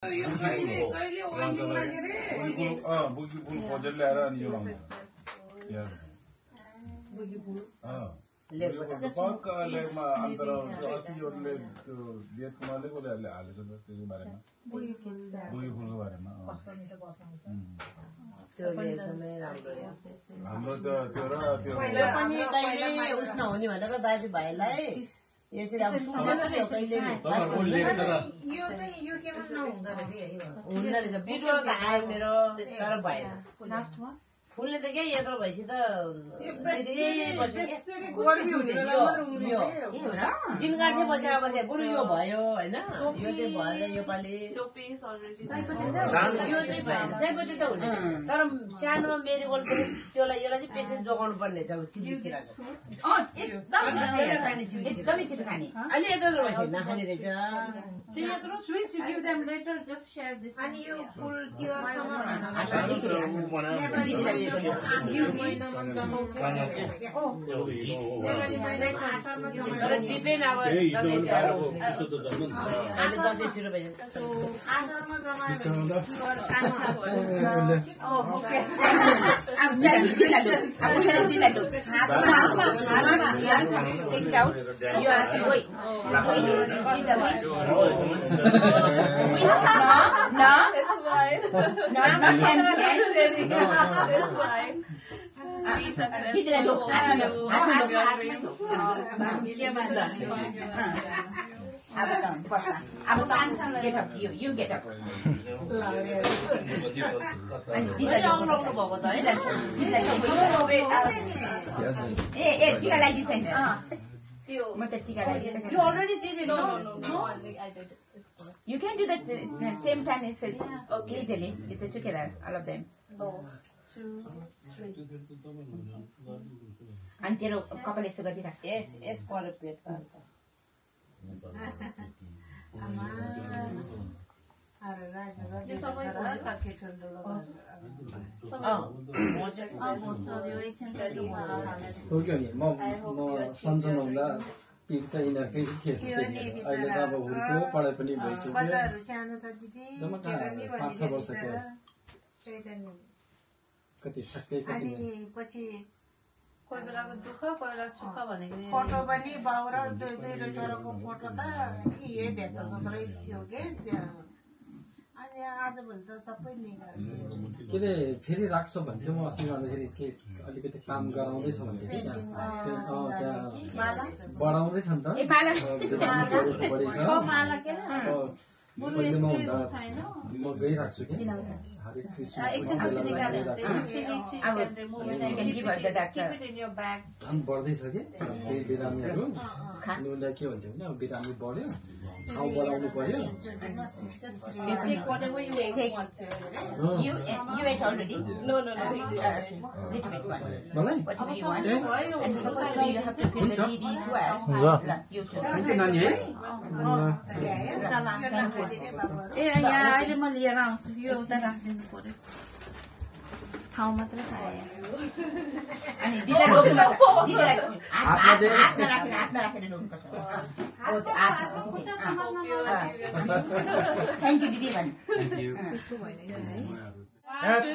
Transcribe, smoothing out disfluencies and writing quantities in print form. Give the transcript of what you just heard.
बुगी फुल खोजेर ल्याएर अनि यो पक्का लेखमा अन्तर अस्ति योले त्यो बेद कुमारले कसले हालेछ नि त्यसको बारेमा बुगी फुलको बारेमा त्यो एकदमै राम्रो हो हाम्रो त त्यो र त्यो पनि कहिले उस नहुने भनेर दाजुभाइलाई यसरी अब सबैले कहिले यो चाहिँ यो केमा नहुँदो रहेछ हुँदो रहेछ भिडियो त आयो मेरो तर भएन लास्टमा फुलले त के यत्रो भएपछि त जिन काट्दै बसेर बसे बरु यो भयो होइन यो चाहिँ भएर योपालि यो चाहिँ भएन सयपत्री त हुने तर सानो मेरीगोल्ड त्यसलाई यसलाई चाहिँ पेसेन्ट जोगाउनु पर्ने छ एकदमै छिटो खाने अहिले यत्रो भएपछि नखाने रहेछ अनि यो फुल त्यो Be successful. Get up, you get up. You already did it. No, I did it. You can do that same time. It's easily. It's together, all of them. 2, 3. And तेरो कपाल यसो गरिराख यस पर पेट पाल्छ सन्चो नहुँदा पिर्ता यिनीहरूकै थियो अहिले त अब हुर्क्यो पढाइ पनि भइसक्यो जम्मा 5-6 वर्षको कति ठक्कै अनि पछि कोही बेलाको दुःख कोही बेला सुख भनेको फोटो पनि बाउर दुई छोराको फोटो त यही भेट्छ जत्रै थियो के अनि आजभोलि त सबै निकाल्यो के अरे फेरि राख्छ भन्थ्यो म अस्ति गर्दाखेरि के अलिकति काम गराउँदैछ भन्थ्यो कि बढाउँदैछ नि त म गइराख्छु कि हरेक झन् बढ्दैछ कि केही बिरामीहरू उनीहरूलाई के भन्छ भने अब बिरामी बढ्यो ठाउँ बढाउनु पर्यो नानी है ए यहाँ अहिले म लिएर आउँछु यो उता राखिदिनु पर्यो ठाउँ मात्र Thank you, Didi. Happy